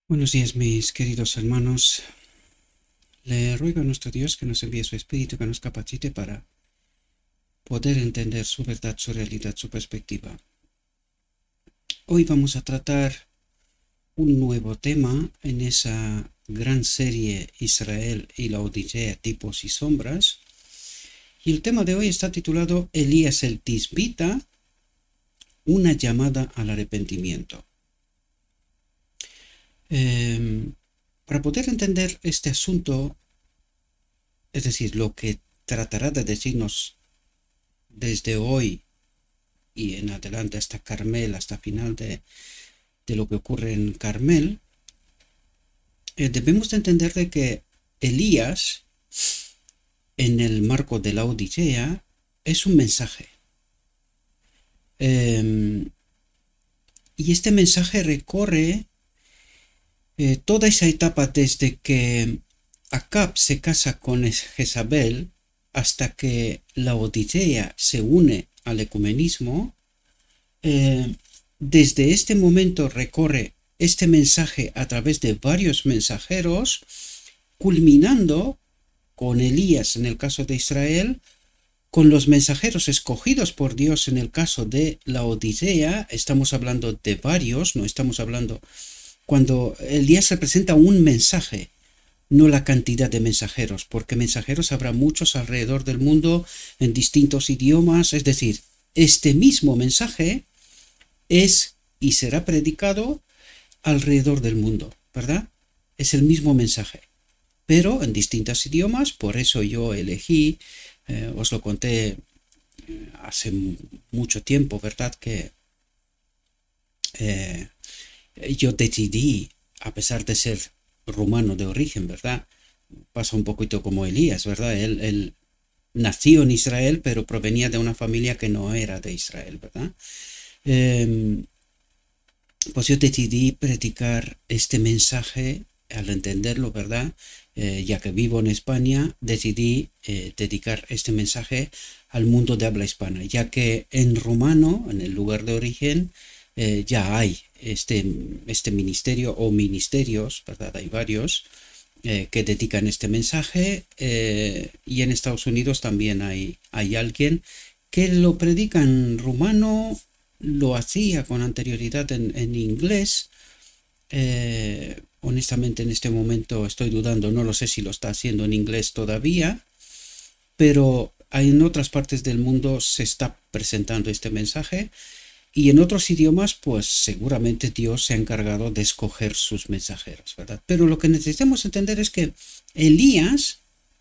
Buenos días, mis queridos hermanos. Le ruego a nuestro Dios que nos envíe su Espíritu, que nos capacite para poder entender su verdad, su realidad, su perspectiva. Hoy vamos a tratar un nuevo tema en esa gran serie Israel y la Odisea, tipos y sombras. Y el tema de hoy está titulado Elías el Tisbita, una llamada al arrepentimiento. Para poder entender este asunto, es decir, lo que tratará de decirnos desde hoy y en adelante hasta Carmel, hasta final de lo que ocurre en Carmel, debemos de entender de que Elías, en el marco de la Odisea, es un mensaje. Y este mensaje recorre toda esa etapa desde que Acab se casa con Jezabel hasta que la Odisea se une al ecumenismo. Desde este momento recorre este mensaje a través de varios mensajeros, culminando con Elías en el caso de Israel, con los mensajeros escogidos por Dios en el caso de la Odisea. Estamos hablando de varios, no estamos hablando... Cuando Elías representa un mensaje, no la cantidad de mensajeros, porque mensajeros habrá muchos alrededor del mundo en distintos idiomas, es decir, este mismo mensaje es y será predicado alrededor del mundo, ¿verdad? Es el mismo mensaje, pero en distintos idiomas. Por eso yo elegí, os lo conté hace mucho tiempo, ¿verdad? Que yo decidí, a pesar de ser rumano de origen, ¿verdad? Pasa un poquito como Elías, ¿verdad? Él nació en Israel, pero provenía de una familia que no era de Israel, ¿verdad? Pues yo decidí predicar este mensaje al entenderlo, ¿verdad? Ya que vivo en España, decidí dedicar este mensaje al mundo de habla hispana, ya que en rumano, en el lugar de origen, ya hay este ministerio o ministerios, ¿verdad? Hay varios que dedican este mensaje, y en Estados Unidos también hay alguien que lo predica en rumano, lo hacía con anterioridad en inglés. Honestamente en este momento estoy dudando, no lo sé si lo está haciendo en inglés todavía, pero en otras partes del mundo se está presentando este mensaje. Y en otros idiomas, pues seguramente Dios se ha encargado de escoger sus mensajeros, ¿verdad? Pero lo que necesitamos entender es que Elías,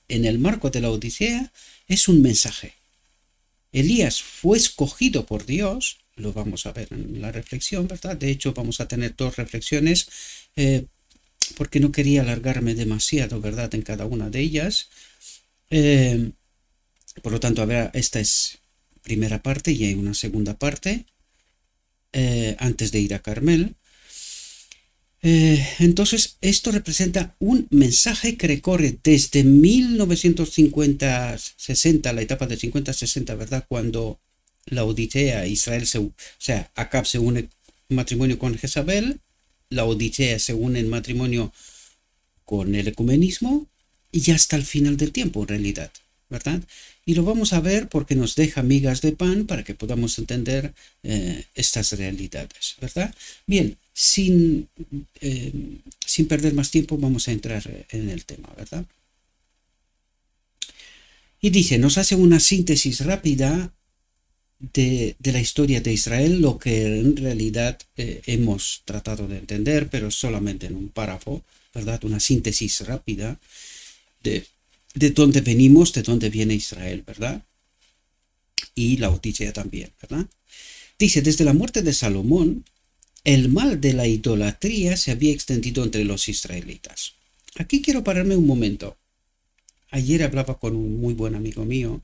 en el marco de la Odisea, es un mensaje. Elías fue escogido por Dios, lo vamos a ver en la reflexión, ¿verdad? De hecho, vamos a tener dos reflexiones, porque no quería alargarme demasiado, ¿verdad? En cada una de ellas. Por lo tanto, a ver, esta es primera parte y hay una segunda parte. Antes de ir a Carmel. Entonces, esto representa un mensaje que recorre desde 1950-60, la etapa de 50-60, ¿verdad? Cuando la Odisea, Israel, o sea, Acab se une en matrimonio con Jezabel, la Odisea se une en matrimonio con el ecumenismo, y hasta el final del tiempo, en realidad, ¿verdad? Y lo vamos a ver porque nos deja migas de pan para que podamos entender estas realidades, ¿verdad? Bien, sin perder más tiempo vamos a entrar en el tema, ¿verdad? Y dice, nos hace una síntesis rápida de la historia de Israel, lo que en realidad hemos tratado de entender, pero solamente en un párrafo, ¿verdad? Una síntesis rápida de dónde venimos, de dónde viene Israel, ¿verdad? Y la Odisea también, ¿verdad? Dice, desde la muerte de Salomón, el mal de la idolatría se había extendido entre los israelitas. Aquí quiero pararme un momento. Ayer hablaba con un muy buen amigo mío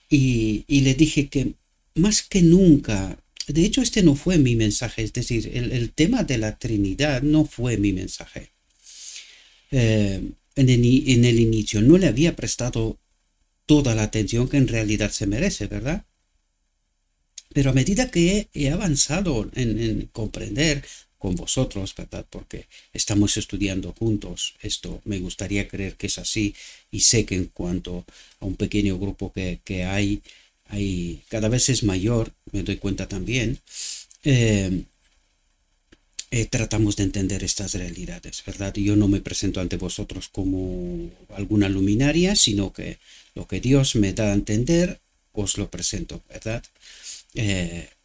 y le dije que más que nunca, de hecho este no fue mi mensaje, es decir, el tema de la Trinidad no fue mi mensaje. En el inicio no le había prestado toda la atención que en realidad se merece, ¿verdad? Pero a medida que he avanzado en comprender con vosotros, ¿verdad? Porque estamos estudiando juntos esto. Me gustaría creer que es así y sé que en cuanto a un pequeño grupo que hay cada vez es mayor, me doy cuenta también, tratamos de entender estas realidades, ¿verdad? Yo no me presento ante vosotros como alguna luminaria, sino que lo que Dios me da a entender, os lo presento, ¿verdad?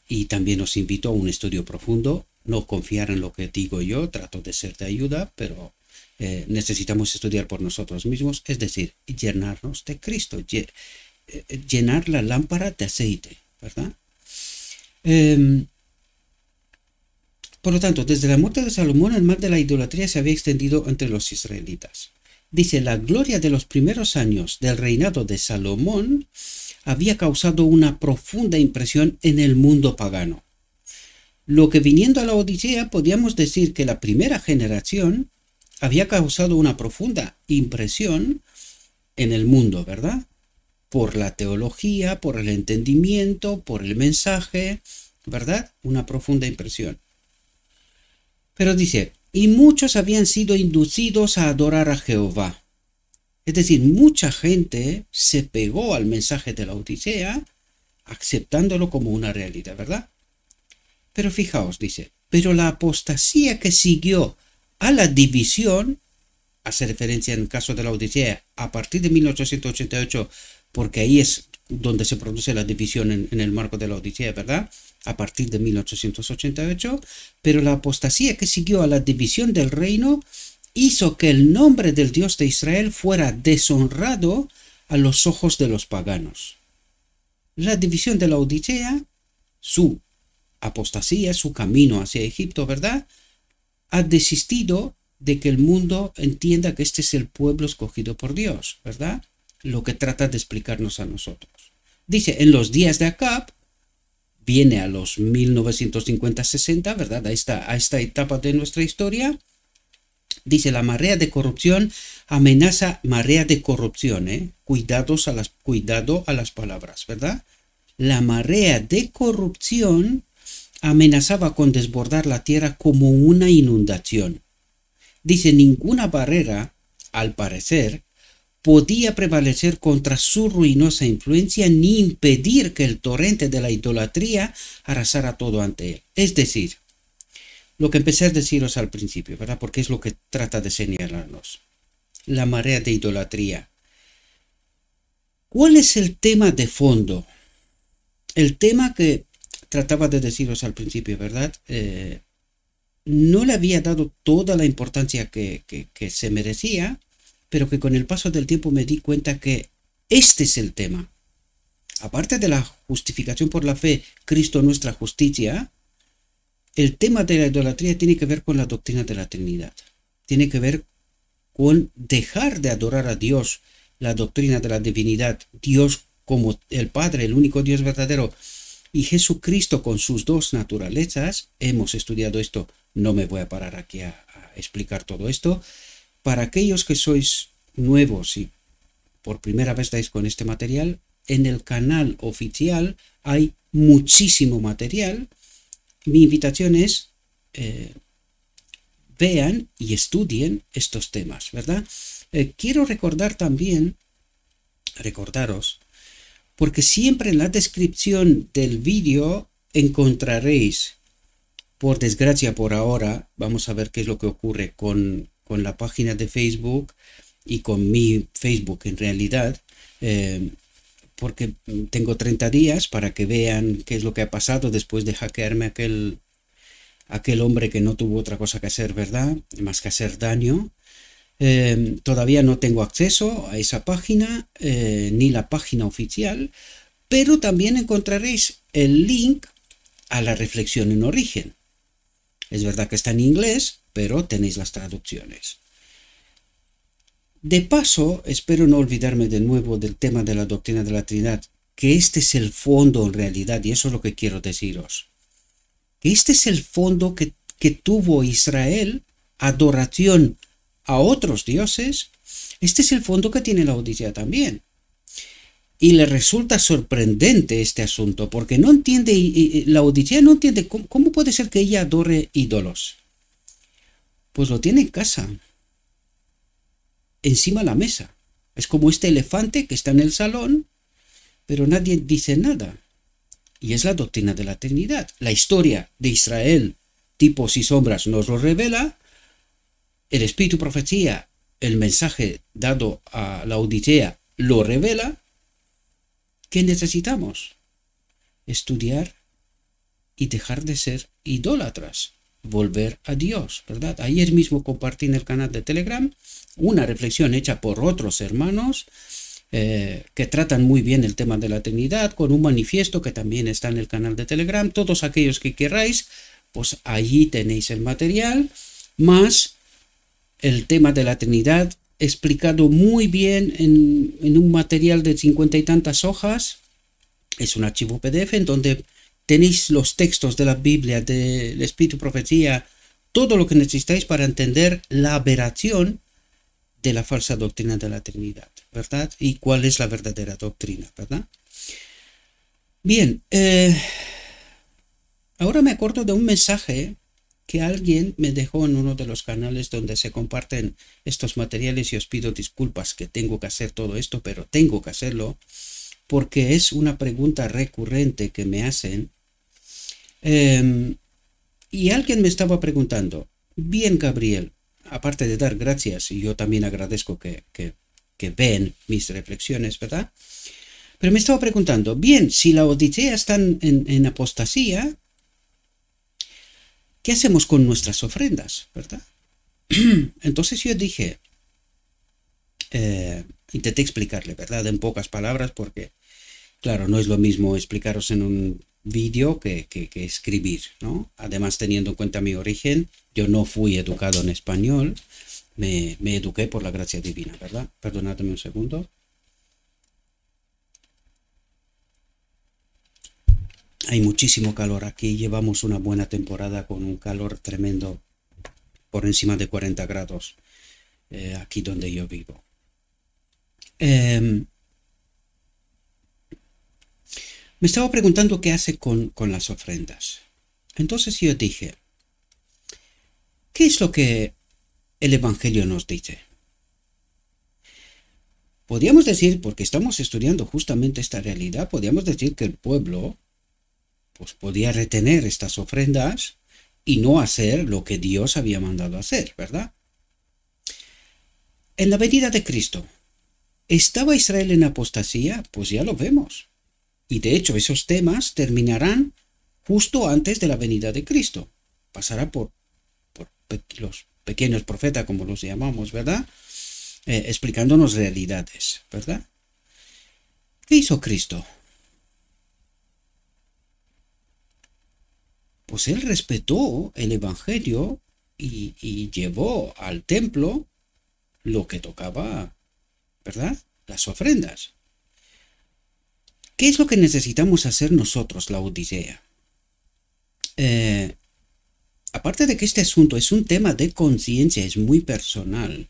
Y también os invito a un estudio profundo, no confiar en lo que digo yo, trato de ser de ayuda, pero necesitamos estudiar por nosotros mismos, es decir, llenarnos de Cristo, llenar la lámpara de aceite, ¿verdad? Por lo tanto, desde la muerte de Salomón, el mal de la idolatría se había extendido entre los israelitas. Dice, la gloria de los primeros años del reinado de Salomón había causado una profunda impresión en el mundo pagano. Lo que viniendo a la Odisea podíamos decir que la primera generación había causado una profunda impresión en el mundo, ¿verdad? Por la teología, por el entendimiento, por el mensaje, ¿verdad? Una profunda impresión. Pero dice, y muchos habían sido inducidos a adorar a Jehová. Es decir, mucha gente se pegó al mensaje de la Odisea, aceptándolo como una realidad, ¿verdad? Pero fijaos, dice, pero la apostasía que siguió a la división, hace referencia en el caso de la Odisea, a partir de 1888, porque ahí es donde se produce la división en el marco de la Odisea, ¿verdad? A partir de 1888, pero la apostasía que siguió a la división del reino hizo que el nombre del Dios de Israel fuera deshonrado a los ojos de los paganos. La división de la Odisea, su apostasía, su camino hacia Egipto, ¿verdad?, ha desistido de que el mundo entienda que este es el pueblo escogido por Dios, ¿verdad? Lo que trata de explicarnos a nosotros. Dice, en los días de Acab, viene a los 1950-60, ¿verdad? A esta etapa de nuestra historia. Dice, la marea de corrupción amenaza, marea de corrupción, cuidado a las palabras, ¿verdad? La marea de corrupción amenazaba con desbordar la tierra como una inundación. Dice, ninguna barrera, al parecer, podía prevalecer contra su ruinosa influencia ni impedir que el torrente de la idolatría arrasara todo ante él. Es decir, lo que empecé a deciros al principio, ¿verdad? Porque es lo que trata de señalarnos. La marea de idolatría. ¿Cuál es el tema de fondo? El tema que trataba de deciros al principio, ¿verdad? No le había dado toda la importancia que se merecía, pero que con el paso del tiempo me di cuenta que este es el tema. Aparte de la justificación por la fe, Cristo nuestra justicia, el tema de la idolatría tiene que ver con la doctrina de la Trinidad. Tiene que ver con dejar de adorar a Dios, la doctrina de la divinidad, Dios como el Padre, el único Dios verdadero, y Jesucristo con sus dos naturalezas. Hemos estudiado esto, no me voy a parar aquí a explicar todo esto. Para aquellos que sois nuevos y por primera vez dais con este material, en el canal oficial hay muchísimo material. Mi invitación es vean y estudien estos temas, ¿verdad? Quiero recordaros, porque siempre en la descripción del vídeo encontraréis, por desgracia por ahora, vamos a ver qué es lo que ocurre con la página de Facebook y con mi Facebook en realidad, porque tengo 30 días para que vean qué es lo que ha pasado después de hackearme aquel hombre que no tuvo otra cosa que hacer, ¿verdad? Más que hacer daño. Todavía no tengo acceso a esa página, ni la página oficial, pero también encontraréis el link a la reflexión en origen. Es verdad que está en inglés, pero tenéis las traducciones. De paso, espero no olvidarme de nuevo del tema de la doctrina de la Trinidad, que este es el fondo en realidad, y eso es lo que quiero deciros. Que este es el fondo que tuvo Israel, adoración a otros dioses. Este es el fondo que tiene la Odisea también. Y le resulta sorprendente este asunto, porque no entiende, la Odisea no entiende cómo puede ser que ella adore ídolos. Pues lo tiene en casa, encima de la mesa. Es como este elefante que está en el salón, pero nadie dice nada. Y es la doctrina de la Trinidad. La historia de Israel, tipos y sombras, nos lo revela. El Espíritu Profecía, el mensaje dado a la Odisea, lo revela. ¿Qué necesitamos? Estudiar y dejar de ser idólatras. Volver a Dios, ¿verdad? Ayer mismo compartí en el canal de Telegram una reflexión hecha por otros hermanos que tratan muy bien el tema de la Trinidad, con un manifiesto que también está en el canal de Telegram. Todos aquellos que queráis, pues allí tenéis el material, más el tema de la Trinidad explicado muy bien en un material de 50 y tantas hojas. Es un archivo PDF en donde tenéis los textos de la Biblia, del Espíritu Profecía, todo lo que necesitáis para entender la aberración de la falsa doctrina de la Trinidad, ¿verdad? Y cuál es la verdadera doctrina, ¿verdad? Bien, ahora me acuerdo de un mensaje que alguien me dejó en uno de los canales donde se comparten estos materiales, y os pido disculpas que tengo que hacer todo esto, pero tengo que hacerlo porque es una pregunta recurrente que me hacen. Y alguien me estaba preguntando, bien, Gabriel, aparte de dar gracias, y yo también agradezco que ven mis reflexiones, ¿verdad? Pero me estaba preguntando, bien, si la Odisea está en apostasía, ¿qué hacemos con nuestras ofrendas, verdad? Entonces yo dije, intenté explicarle, ¿verdad? En pocas palabras, porque, claro, no es lo mismo explicaros en un vídeo que escribir, ¿no? Además, teniendo en cuenta mi origen, yo no fui educado en español, me eduqué por la gracia divina, ¿verdad? Perdonadme un segundo. Hay muchísimo calor aquí, llevamos una buena temporada con un calor tremendo, por encima de 40 grados, aquí donde yo vivo. Me estaba preguntando qué hace con las ofrendas. Entonces yo dije, ¿qué es lo que el Evangelio nos dice? Podríamos decir, porque estamos estudiando justamente esta realidad, podríamos decir que el pueblo pues podía retener estas ofrendas y no hacer lo que Dios había mandado hacer, ¿verdad? En la venida de Cristo, ¿estaba Israel en apostasía? Pues ya lo vemos. Y de hecho esos temas terminarán justo antes de la venida de Cristo. Pasará por los pequeños profetas, como los llamamos, ¿verdad? Explicándonos realidades, ¿verdad? ¿Qué hizo Cristo? Pues él respetó el Evangelio y llevó al templo lo que tocaba, ¿verdad? Las ofrendas. ¿Qué es lo que necesitamos hacer nosotros, la Odisea? Aparte de que este asunto es un tema de conciencia, es muy personal,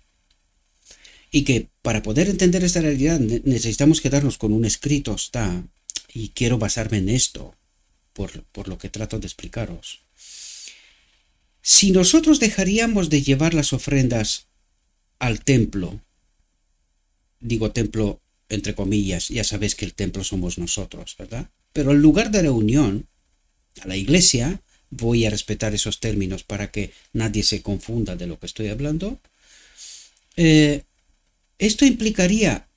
y que para poder entender esta realidad necesitamos quedarnos con un escrito, está, y quiero basarme en esto, por lo que trato de explicaros. Si nosotros dejaríamos de llevar las ofrendas al templo, digo templo entre comillas, ya sabéis que el templo somos nosotros, ¿verdad? Pero el lugar de reunión, a la iglesia, voy a respetar esos términos para que nadie se confunda de lo que estoy hablando. Esto implicaría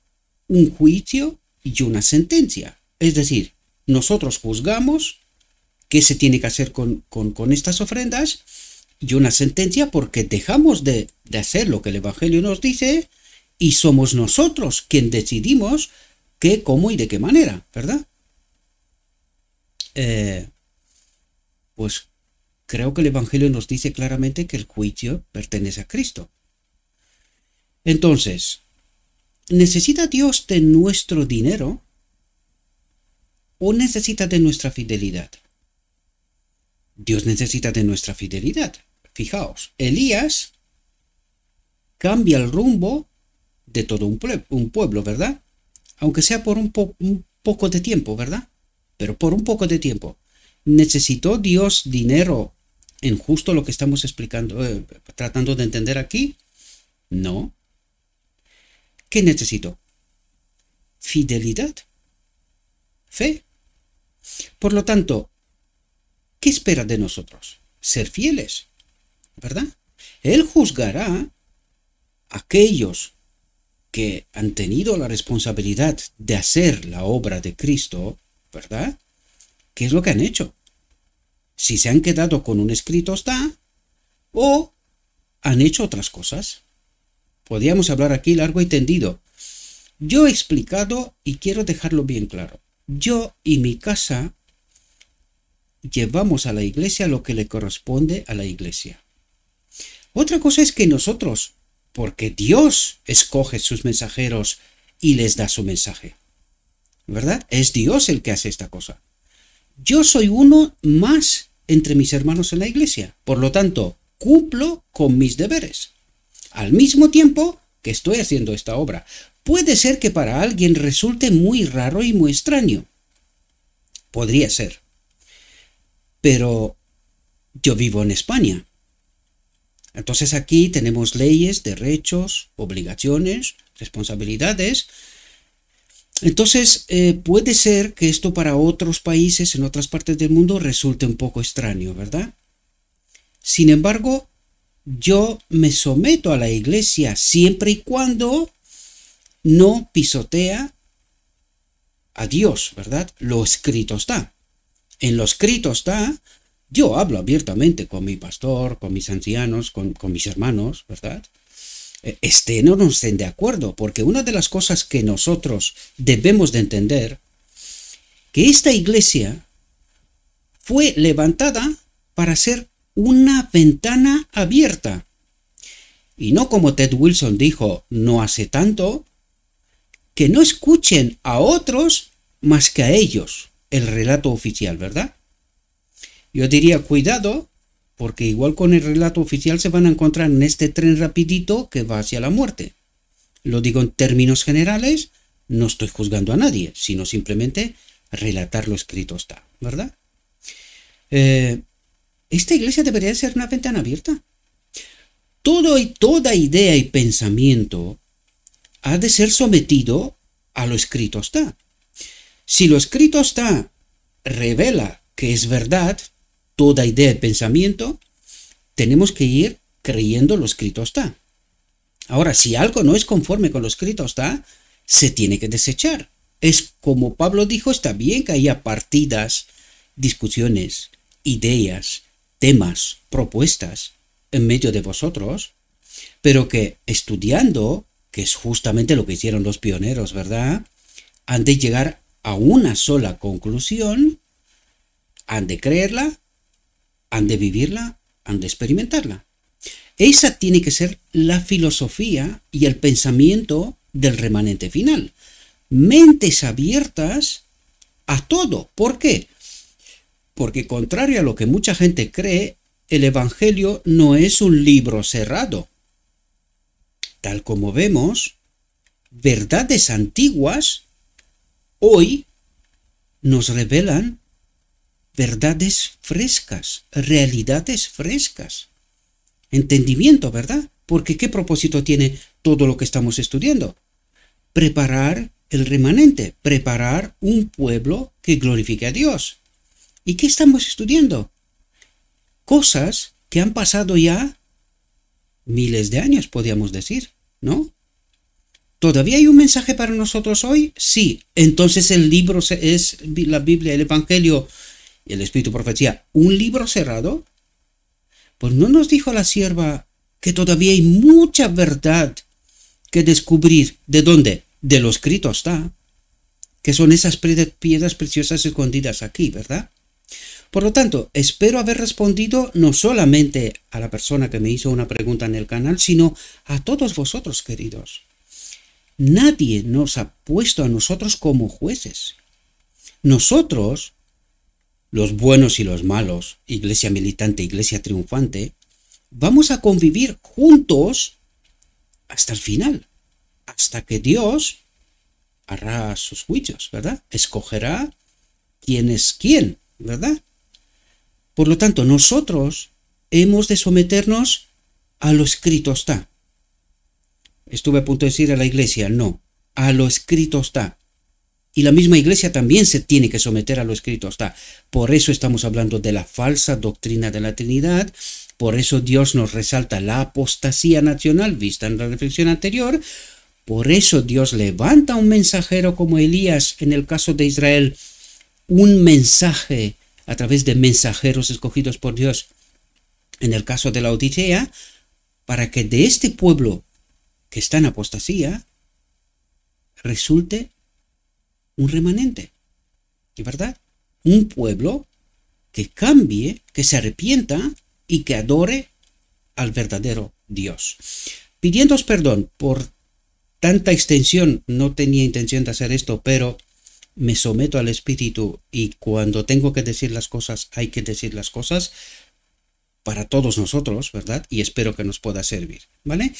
un juicio y una sentencia. Es decir, nosotros juzgamos qué se tiene que hacer con estas ofrendas y una sentencia porque dejamos de hacer lo que el Evangelio nos dice y somos nosotros quien decidimos qué, cómo y de qué manera, ¿verdad? Pues creo que el Evangelio nos dice claramente que el juicio pertenece a Cristo. Entonces, ¿necesita Dios de nuestro dinero o necesita de nuestra fidelidad? Dios necesita de nuestra fidelidad. Fijaos, Elías cambia el rumbo de todo un pueblo, ¿verdad? Aunque sea por un poco de tiempo, ¿verdad? Pero por un poco de tiempo. ¿Necesitó Dios dinero en justo lo que estamos explicando, tratando de entender aquí? No. ¿Qué necesito? Fidelidad, fe. Por lo tanto, ¿qué espera de nosotros? Ser fieles, ¿verdad? Él juzgará a aquellos que han tenido la responsabilidad de hacer la obra de Cristo, ¿verdad? ¿Qué es lo que han hecho? Si se han quedado con un escrito está, o han hecho otras cosas. Podríamos hablar aquí largo y tendido. Yo he explicado y quiero dejarlo bien claro. Yo y mi casa llevamos a la iglesia lo que le corresponde a la iglesia. Otra cosa es que nosotros, porque Dios escoge sus mensajeros y les da su mensaje, ¿verdad? Es Dios el que hace esta cosa. Yo soy uno más entre mis hermanos en la iglesia, por lo tanto, cumplo con mis deberes. Al mismo tiempo que estoy haciendo esta obra, puede ser que para alguien resulte muy raro y muy extraño. Podría ser. Pero yo vivo en España. Entonces aquí tenemos leyes, derechos, obligaciones, responsabilidades. Entonces puede ser que esto para otros países en otras partes del mundo resulte un poco extraño, ¿verdad? Sin embargo, yo me someto a la iglesia siempre y cuando no pisotea a Dios, ¿verdad? Lo escrito está. En lo escrito está, yo hablo abiertamente con mi pastor, con mis ancianos, con mis hermanos, ¿verdad? Estén o no estén de acuerdo, porque una de las cosas que nosotros debemos de entender, que esta iglesia fue levantada para ser una ventana abierta. Y no como Ted Wilson dijo no hace tanto, que no escuchen a otros más que a ellos el relato oficial, ¿verdad? Yo diría cuidado, porque igual con el relato oficial se van a encontrar en este tren rapidito que va hacia la muerte. Lo digo en términos generales, no estoy juzgando a nadie, sino simplemente relatar lo escrito está, ¿verdad? Esta iglesia debería ser una ventana abierta. Toda idea y pensamiento ha de ser sometido a lo escrito está. Si lo escrito está revela que es verdad, toda idea y pensamiento, tenemos que ir creyendo lo escrito está. Ahora, si algo no es conforme con lo escrito está, se tiene que desechar. Es como Pablo dijo, está bien que haya partidas, discusiones, ideas, temas, propuestas en medio de vosotros, pero que estudiando, que es justamente lo que hicieron los pioneros, ¿verdad? Han de llegar a una sola conclusión, han de creerla, han de vivirla, han de experimentarla. Esa tiene que ser la filosofía y el pensamiento del remanente final. Mentes abiertas a todo. ¿Por qué? Porque contrario a lo que mucha gente cree, el Evangelio no es un libro cerrado. Tal como vemos, verdades antiguas hoy nos revelan verdades frescas, realidades frescas. Entendimiento, ¿verdad? Porque ¿qué propósito tiene todo lo que estamos estudiando? Preparar el remanente, preparar un pueblo que glorifique a Dios. ¿Y qué estamos estudiando? Cosas que han pasado ya miles de años, podríamos decir, ¿no? ¿Todavía hay un mensaje para nosotros hoy? Sí. Entonces el libro es la Biblia, el Evangelio y el Espíritu Profecía, ¿un libro cerrado? Pues no nos dijo la sierva que todavía hay mucha verdad que descubrir. ¿De dónde? De lo escrito está. Que son esas piedras preciosas escondidas aquí, ¿verdad? Por lo tanto, espero haber respondido no solamente a la persona que me hizo una pregunta en el canal, sino a todos vosotros, queridos. Nadie nos ha puesto a nosotros como jueces. Nosotros, los buenos y los malos, iglesia militante, iglesia triunfante, vamos a convivir juntos hasta el final, hasta que Dios hará sus juicios, ¿verdad? Escogerá quién es quién, ¿verdad? Por lo tanto, nosotros hemos de someternos a lo escrito está. Estuve a punto de decir a la iglesia, no, a lo escrito está. Y la misma iglesia también se tiene que someter a lo escrito está. Por eso estamos hablando de la falsa doctrina de la Trinidad. Por eso Dios nos resalta la apostasía nacional vista en la reflexión anterior. Por eso Dios levanta un mensajero como Elías en el caso de Israel. Un mensaje a través de mensajeros escogidos por Dios en el caso de la Odisea, para que de este pueblo que está en apostasía resulte un remanente, ¿verdad? Un pueblo que cambie, que se arrepienta y que adore al verdadero Dios. Pidiéndoos perdón por tanta extensión, no tenía intención de hacer esto, pero me someto al Espíritu y cuando tengo que decir las cosas, hay que decir las cosas para todos nosotros, ¿verdad? Y espero que nos pueda servir, ¿vale?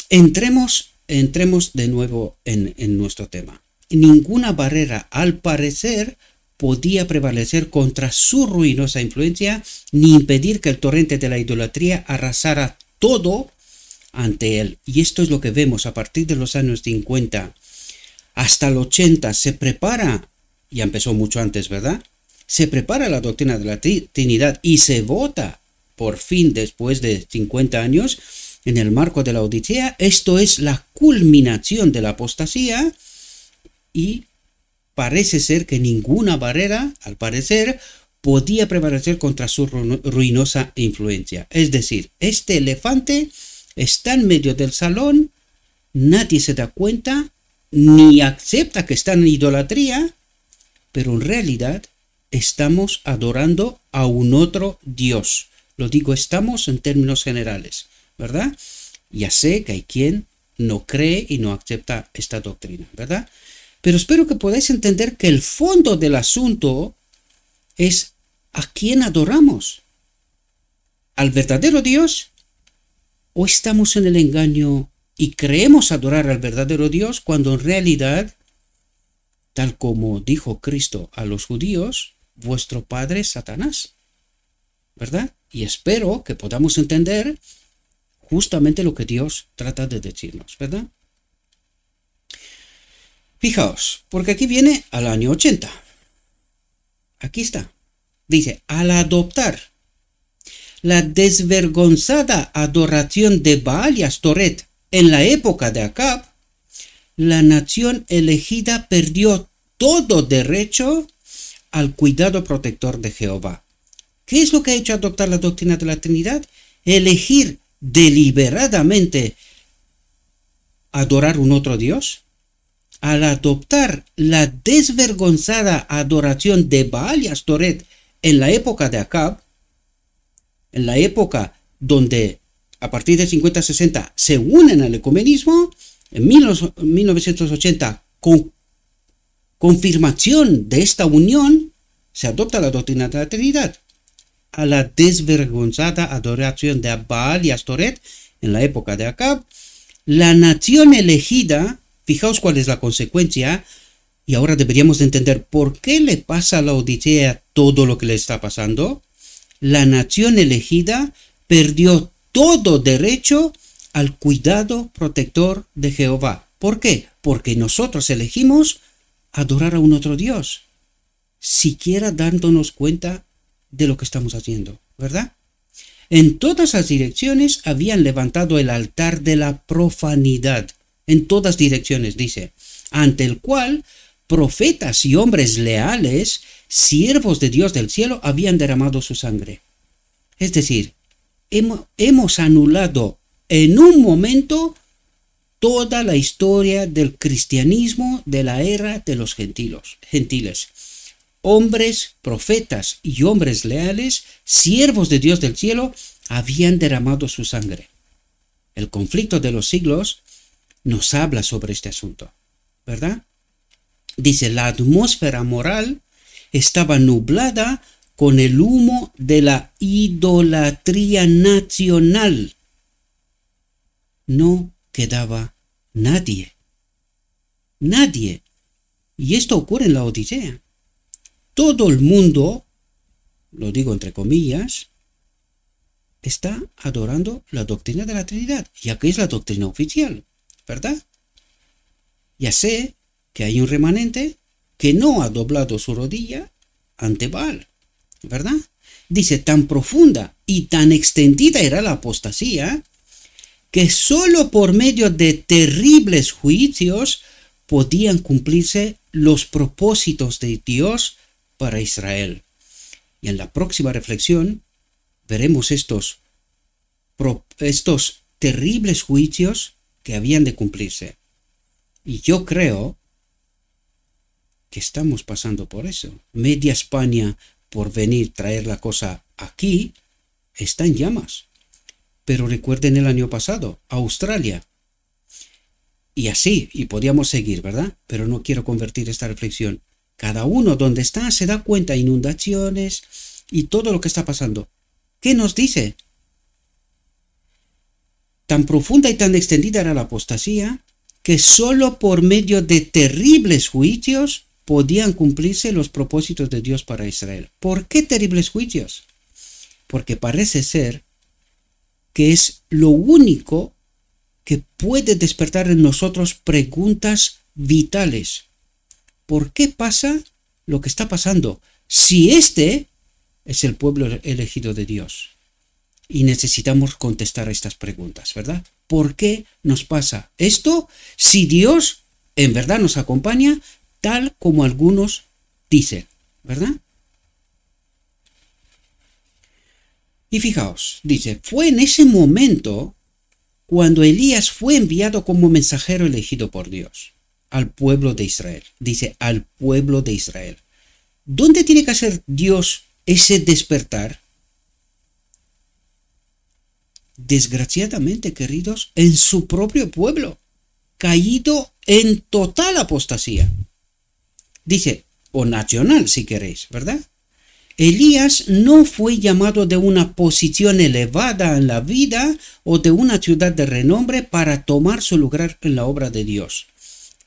Entremos de nuevo en nuestro tema. Ninguna barrera, al parecer, podía prevalecer contra su ruinosa influencia, ni impedir que el torrente de la idolatría arrasara todo ante él. Y esto es lo que vemos a partir de los años 50 hasta el 80. Se prepara, ya empezó mucho antes, ¿verdad? Se prepara la doctrina de la Trinidad y se vota, por fin, después de 50 años, en el marco de la Odisea. Esto es la culminación de la apostasía y parece ser que ninguna barrera, al parecer, podía prevalecer contra su ruinosa influencia. Es decir, este elefante está en medio del salón, nadie se da cuenta, ni acepta que está en idolatría, pero en realidad estamos adorando a un otro Dios. Lo digo estamos en términos generales, ¿verdad? Ya sé que hay quien no cree y no acepta esta doctrina, ¿verdad? Pero espero que podáis entender que el fondo del asunto es ¿a quién adoramos? ¿Al verdadero Dios? ¿O estamos en el engaño y creemos adorar al verdadero Dios cuando en realidad, tal como dijo Cristo a los judíos, vuestro padre es Satanás? ¿Verdad? Y espero que podamos entender justamente lo que Dios trata de decirnos, ¿verdad? Fijaos, porque aquí viene al año 80. Aquí está. Dice, al adoptar la desvergonzada adoración de Baal y Astoret en la época de Acab, la nación elegida perdió todo derecho al cuidado protector de Jehová. ¿Qué es lo que ha hecho adoptar la doctrina de la Trinidad? Elegir deliberadamente adorar un otro Dios. Al adoptar la desvergonzada adoración de Baal y Astoret en la época de Acab, en la época donde a partir de 50-60 se unen al ecumenismo, en 1980, con confirmación de esta unión, se adopta la doctrina de la Trinidad. A la desvergonzada adoración de Baal y Astoret en la época de Acab, la nación elegida, fijaos cuál es la consecuencia, y ahora deberíamos de entender por qué le pasa a la Odisea todo lo que le está pasando. La nación elegida perdió todo derecho al cuidado protector de Jehová. ¿Por qué? Porque nosotros elegimos adorar a un otro Dios, siquiera dándonos cuenta de lo que estamos haciendo, ¿verdad? En todas las direcciones habían levantado el altar de la profanidad, en todas direcciones, dice, ante el cual profetas y hombres leales, siervos de Dios del cielo, habían derramado su sangre. Es decir, hemos anulado en un momento toda la historia del cristianismo de la era de los gentiles. Hombres, profetas y hombres leales, siervos de Dios del cielo, habían derramado su sangre. El conflicto de los siglos nos habla sobre este asunto, ¿verdad? Dice, la atmósfera moral estaba nublada con el humo de la idolatría nacional. No quedaba nadie. Nadie. Y esto ocurre en la Odisea. Todo el mundo, lo digo entre comillas, está adorando la doctrina de la Trinidad, ya que es la doctrina oficial, ¿verdad? Ya sé que hay un remanente que no ha doblado su rodilla ante Baal, ¿verdad? Dice, tan profunda y tan extendida era la apostasía que sólo por medio de terribles juicios podían cumplirse los propósitos de Dios para Israel. Y en la próxima reflexión veremos estos terribles juicios que habían de cumplirse. Y yo creo que estamos pasando por eso. Media España, por venir traer la cosa aquí, está en llamas. Pero recuerden el año pasado, Australia. Y así, y podíamos seguir, ¿verdad? Pero no quiero convertir esta reflexión. Cada uno donde está se da cuenta, inundaciones y todo lo que está pasando. ¿Qué nos dice? Tan profunda y tan extendida era la apostasía que sólo por medio de terribles juicios podían cumplirse los propósitos de Dios para Israel. ¿Por qué terribles juicios? Porque parece ser que es lo único que puede despertar en nosotros preguntas vitales. ¿Por qué pasa lo que está pasando? Si este es el pueblo elegido de Dios. Y necesitamos contestar a estas preguntas, ¿verdad? ¿Por qué nos pasa esto si Dios en verdad nos acompaña tal como algunos dicen, ¿verdad? Y fijaos, dice, fue en ese momento cuando Elías fue enviado como mensajero elegido por Dios al pueblo de Israel. Dice, al pueblo de Israel. ¿Dónde tiene que hacer Dios ese despertar? Desgraciadamente, queridos, en su propio pueblo, caído en total apostasía. Dice, o nacional si queréis, ¿verdad? Elías no fue llamado de una posición elevada en la vida o de una ciudad de renombre para tomar su lugar en la obra de Dios.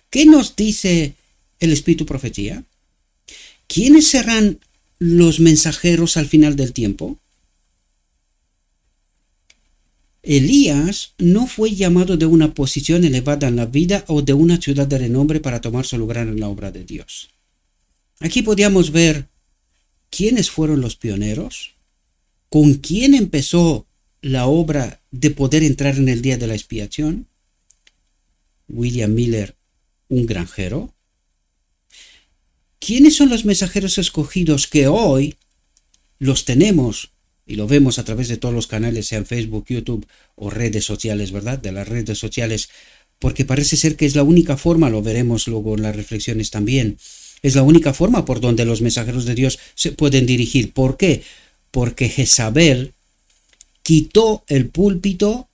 ¿Qué nos dice el Espíritu Profecía? ¿Quiénes serán los mensajeros al final del tiempo? Elías no fue llamado de una posición elevada en la vida o de una ciudad de renombre para tomar su lugar en la obra de Dios. Aquí podíamos ver quiénes fueron los pioneros, con quién empezó la obra de poder entrar en el día de la expiación. William Miller, un granjero. ¿Quiénes son los mensajeros escogidos que hoy los tenemos y lo vemos a través de todos los canales, sean Facebook, YouTube o redes sociales, ¿verdad? De las redes sociales, porque parece ser que es la única forma, lo veremos luego en las reflexiones también, es la única forma por donde los mensajeros de Dios se pueden dirigir. ¿Por qué? Porque Jezabel quitó el púlpito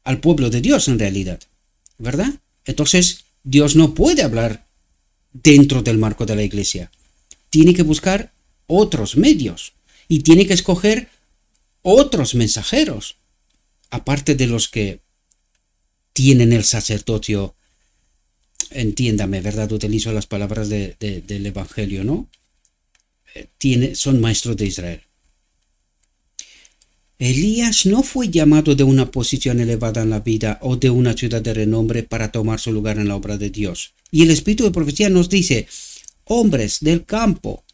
al pueblo de Dios en realidad, ¿verdad? Entonces Dios no puede hablar dentro del marco de la iglesia. Tiene que buscar otros medios y tiene que escoger otros mensajeros, aparte de los que tienen el sacerdocio. Entiéndame, ¿verdad? Utilizo las palabras del Evangelio, ¿no? Son maestros de Israel. Elías no fue llamado de una posición elevada en la vida o de una ciudad de renombre para tomar su lugar en la obra de Dios. Y el Espíritu de Profecía nos dice, hombres del campo,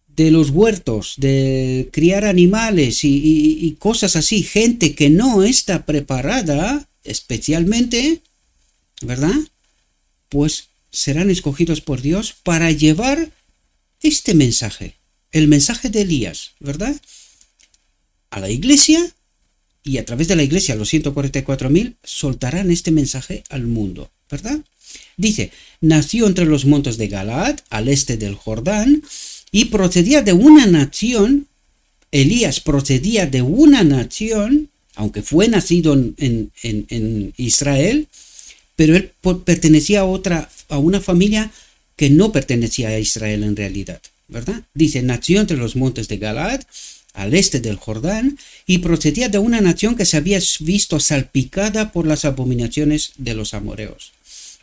de los huertos, de criar animales y cosas así, gente que no está preparada especialmente, ¿verdad? Pues serán escogidos por Dios para llevar este mensaje, el mensaje de Elías, ¿verdad? A la iglesia, y a través de la iglesia los 144.000 soltarán este mensaje al mundo, ¿verdad? Dice, nació entre los montes de Galaad, al este del Jordán, y procedía de una nación, Elías procedía de una nación, aunque fue nacido en Israel, pero él pertenecía a una familia que no pertenecía a Israel en realidad, ¿verdad? Dice, nació entre los montes de Galaad, al este del Jordán, y procedía de una nación que se había visto salpicada por las abominaciones de los amoreos.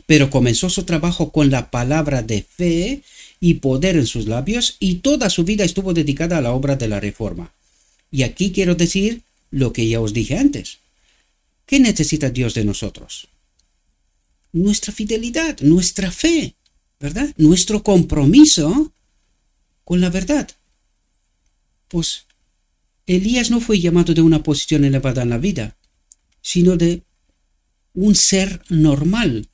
Pero comenzó su trabajo con la palabra de fe y poder en sus labios, y toda su vida estuvo dedicada a la obra de la reforma. Y aquí quiero decir lo que ya os dije antes. ¿Qué necesita Dios de nosotros? Nuestra fidelidad, nuestra fe, ¿verdad? Nuestro compromiso con la verdad. Pues Elías no fue llamado de una posición elevada en la vida, sino de un ser normal.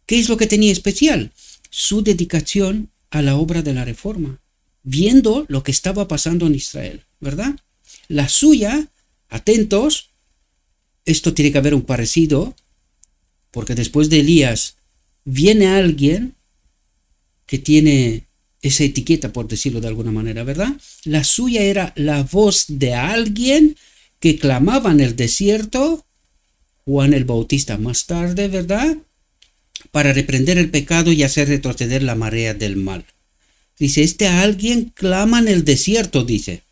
¿Qué es lo que tenía especial? Su dedicación a la obra de la reforma, viendo lo que estaba pasando en Israel, ¿verdad? La suya, atentos, esto tiene que haber un parecido, porque después de Elías viene alguien que tiene esa etiqueta, por decirlo de alguna manera, ¿verdad? La suya era la voz de alguien que clamaba en el desierto, Juan el Bautista más tarde, ¿verdad? Para reprender el pecado y hacer retroceder la marea del mal. Dice, este alguien clama en el desierto, dice.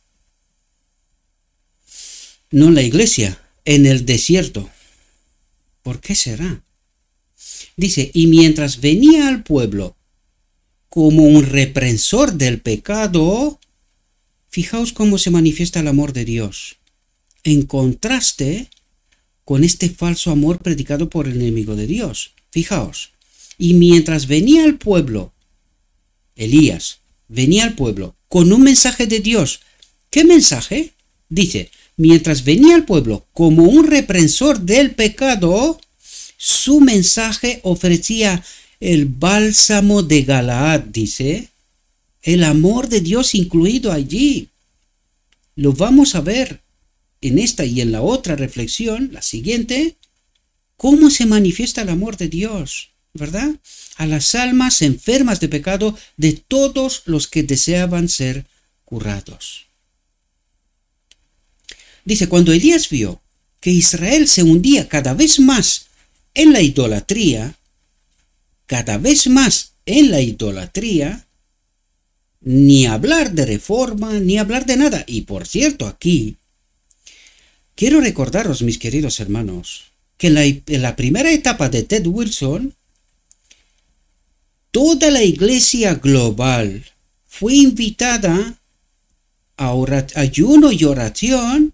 No en la iglesia, en el desierto. ¿Por qué será? Dice, y mientras venía al pueblo como un reprensor del pecado, fijaos cómo se manifiesta el amor de Dios, en contraste con este falso amor predicado por el enemigo de Dios. Fijaos, y mientras venía al pueblo, Elías venía al pueblo con un mensaje de Dios. ¿Qué mensaje? Dice, mientras venía al pueblo como un reprensor del pecado, su mensaje ofrecía el bálsamo de Galaad, dice, el amor de Dios incluido allí. Lo vamos a ver en esta y en la otra reflexión, la siguiente, cómo se manifiesta el amor de Dios, ¿verdad? A las almas enfermas de pecado de todos los que deseaban ser curados. Dice, cuando Elías vio que Israel se hundía cada vez más en la idolatría, ni hablar de reforma, ni hablar de nada. Y por cierto, aquí, quiero recordaros, mis queridos hermanos, que en la primera etapa de Ted Wilson, toda la iglesia global fue invitada a ayuno y oración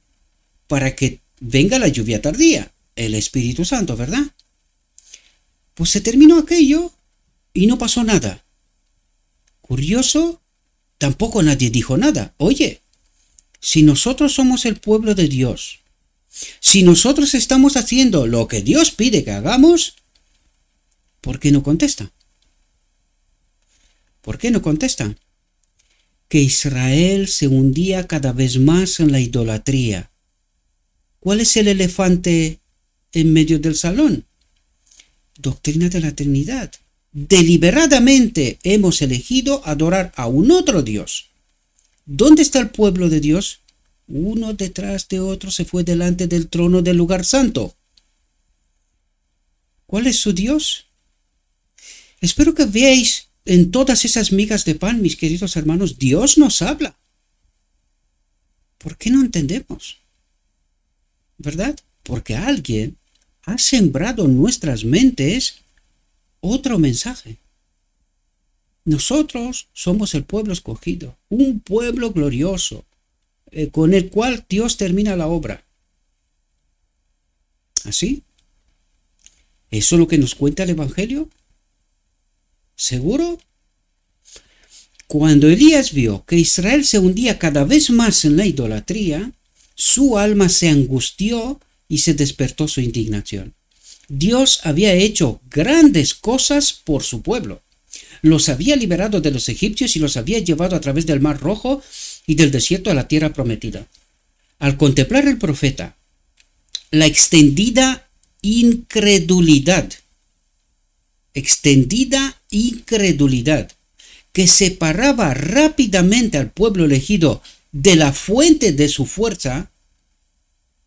para que venga la lluvia tardía, el Espíritu Santo, ¿verdad? Pues se terminó aquello y no pasó nada. Curioso, tampoco nadie dijo nada. Oye, si nosotros somos el pueblo de Dios, si nosotros estamos haciendo lo que Dios pide que hagamos, ¿por qué no contesta? ¿Por qué no contesta? Que Israel se hundía cada vez más en la idolatría. ¿Cuál es el elefante en medio del salón? Doctrina de la Trinidad. Deliberadamente hemos elegido adorar a un otro Dios. ¿Dónde está el pueblo de Dios? Uno detrás de otro se fue delante del trono del lugar santo. ¿Cuál es su Dios? Espero que veáis en todas esas migas de pan, mis queridos hermanos, Dios nos habla. ¿Por qué no entendemos? ¿Verdad? Porque alguien ha sembrado en nuestras mentes otro mensaje. Nosotros somos el pueblo escogido, un pueblo glorioso, con el cual Dios termina la obra. ¿Así? ¿Eso es lo que nos cuenta el Evangelio? ¿Seguro? Cuando Elías vio que Israel se hundía cada vez más en la idolatría, su alma se angustió y se despertó su indignación. Dios había hecho grandes cosas por su pueblo. Los había liberado de los egipcios y los había llevado a través del Mar Rojo y del desierto a la tierra prometida. Al contemplar el profeta la extendida incredulidad que separaba rápidamente al pueblo elegido de la fuente de su fuerza,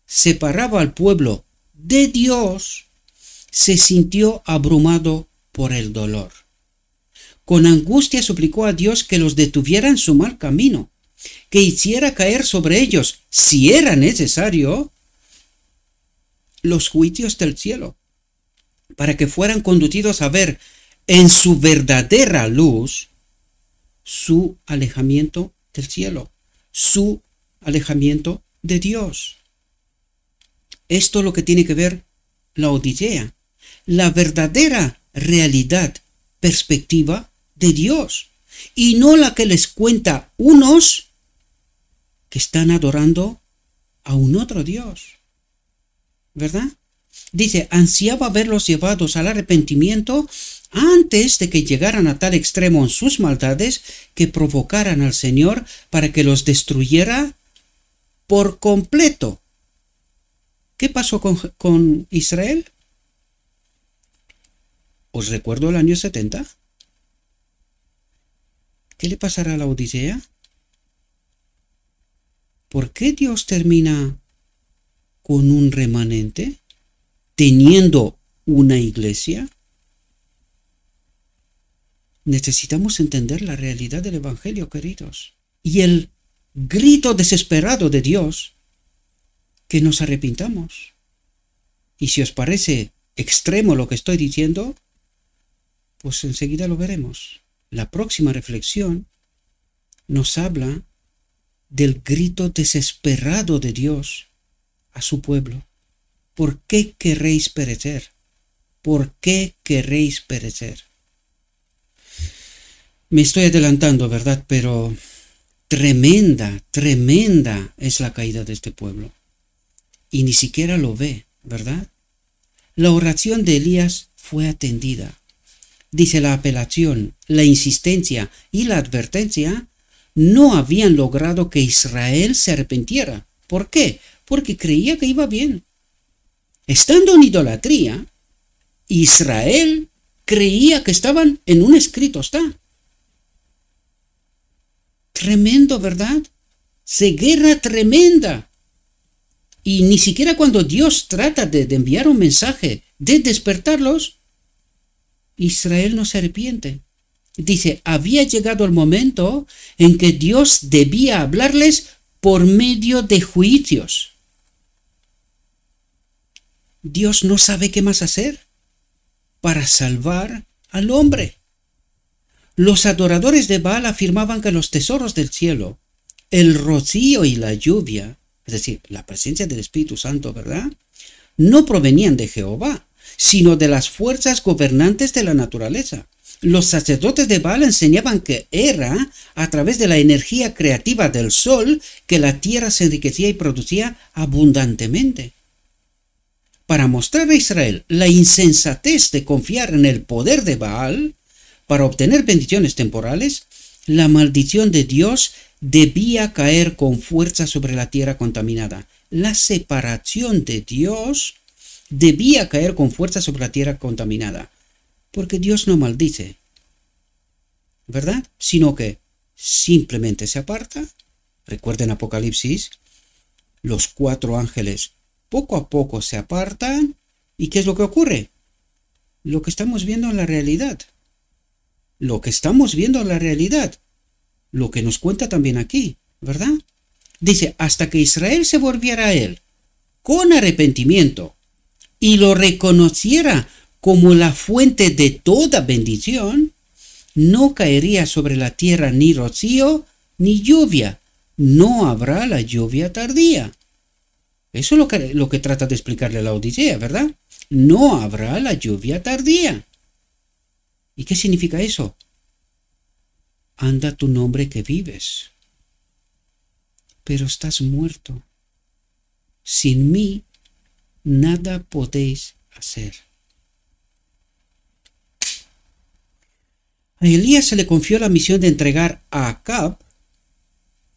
separaba al pueblo de Dios, se sintió abrumado por el dolor. Con angustia suplicó a Dios que los detuviera en su mal camino, que hiciera caer sobre ellos, si era necesario, los juicios del cielo, para que fueran conducidos a ver en su verdadera luz su alejamiento del cielo, su alejamiento de Dios. Esto es lo que tiene que ver la Odisea, la verdadera realidad, perspectiva de Dios, y no la que les cuenta unos que están adorando a un otro Dios, ¿verdad? Dice, ansiaba verlos llevados al arrepentimiento antes de que llegaran a tal extremo en sus maldades que provocaran al Señor para que los destruyera por completo. ¿Qué pasó con Israel? ¿Os recuerdo el año 70? ¿Qué le pasará a la Odisea? ¿Por qué Dios termina con un remanente, teniendo una iglesia? Necesitamos entender la realidad del Evangelio, queridos, y el grito desesperado de Dios que nos arrepintamos. Y si os parece extremo lo que estoy diciendo, pues enseguida lo veremos. La próxima reflexión nos habla del grito desesperado de Dios a su pueblo. ¿Por qué querréis perecer? ¿Por qué querréis perecer? Me estoy adelantando, ¿verdad? Pero tremenda, tremenda es la caída de este pueblo. Y ni siquiera lo ve, ¿verdad? La oración de Elías fue atendida. Dice la apelación, la insistencia y la advertencia no habían logrado que Israel se arrepintiera. ¿Por qué? Porque creía que iba bien. Estando en idolatría, Israel creía que estaban en un escrito está. Tremendo, ¿verdad? Ceguera tremenda. Y ni siquiera cuando Dios trata de enviar un mensaje, de despertarlos, Israel no se arrepiente. Dice, había llegado el momento en que Dios debía hablarles por medio de juicios. Dios no sabe qué más hacer para salvar al hombre. Los adoradores de Baal afirmaban que los tesoros del cielo, el rocío y la lluvia, es decir, la presencia del Espíritu Santo, ¿verdad?, no provenían de Jehová, sino de las fuerzas gobernantes de la naturaleza. Los sacerdotes de Baal enseñaban que era a través de la energía creativa del sol que la tierra se enriquecía y producía abundantemente. Para mostrar a Israel la insensatez de confiar en el poder de Baal para obtener bendiciones temporales, la maldición de Dios debía caer con fuerza sobre la tierra contaminada. La separación de Dios debía caer con fuerza sobre la tierra contaminada. Porque Dios no maldice, ¿verdad? Sino que simplemente se aparta. Recuerden Apocalipsis, los 4 ángeles poco a poco se apartan. ¿Y qué es lo que ocurre? Lo que estamos viendo en la realidad. Lo que estamos viendo en la realidad. Lo que nos cuenta también aquí, ¿verdad? Dice, hasta que Israel se volviera a él con arrepentimiento y lo reconociera como la fuente de toda bendición, no caería sobre la tierra ni rocío ni lluvia. No habrá la lluvia tardía. Eso es lo que trata de explicarle la Odisea, ¿verdad? No habrá la lluvia tardía. ¿Y qué significa eso? Anda tu nombre que vives, pero estás muerto. Sin mí nada podéis hacer. A Elías se le confió la misión de entregar a Acab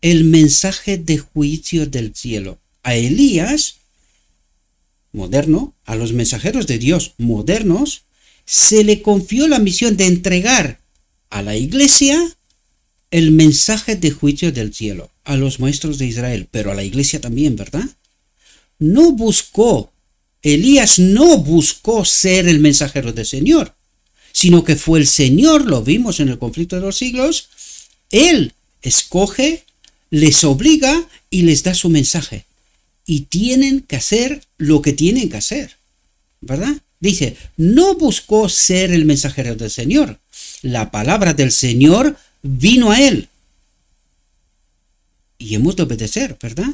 el mensaje de juicio del cielo. A Elías, moderno, a los mensajeros de Dios modernos, se le confió la misión de entregar a la iglesia el mensaje de juicio del cielo, a los maestros de Israel, pero a la iglesia también, ¿verdad? Elías no buscó ser el mensajero del Señor, sino que fue el Señor, lo vimos en el conflicto de los siglos, Él escoge, les obliga y les da su mensaje. Y tienen que hacer lo que tienen que hacer, ¿verdad? Dice, no buscó ser el mensajero del Señor. La palabra del Señor vino a él. Y hemos de obedecer, ¿verdad?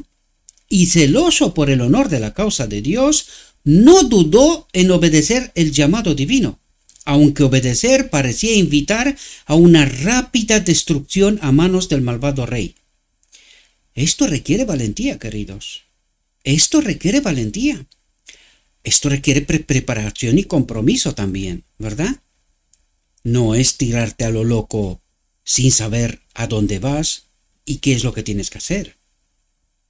y celoso por el honor de la causa de Dios, no dudó en obedecer el llamado divino, aunque obedecer parecía invitar a una rápida destrucción a manos del malvado rey. Esto requiere valentía, queridos. Esto requiere valentía. Esto requiere preparación y compromiso también, ¿verdad? No es tirarte a lo loco sin saber a dónde vas y qué es lo que tienes que hacer.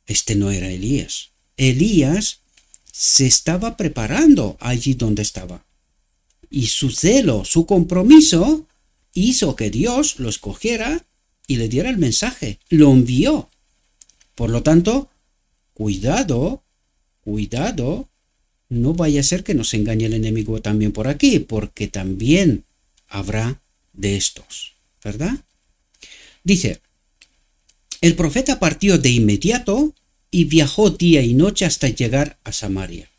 Este no era Elías. Elías se estaba preparando allí donde estaba. Y su celo, su compromiso, hizo que Dios lo escogiera y le diera el mensaje. Lo envió. Por lo tanto, cuidado, no vaya a ser que nos engañe el enemigo también por aquí, porque también habrá de estos, ¿verdad? Dice, el profeta partió de inmediato y viajó día y noche hasta llegar a Samaria.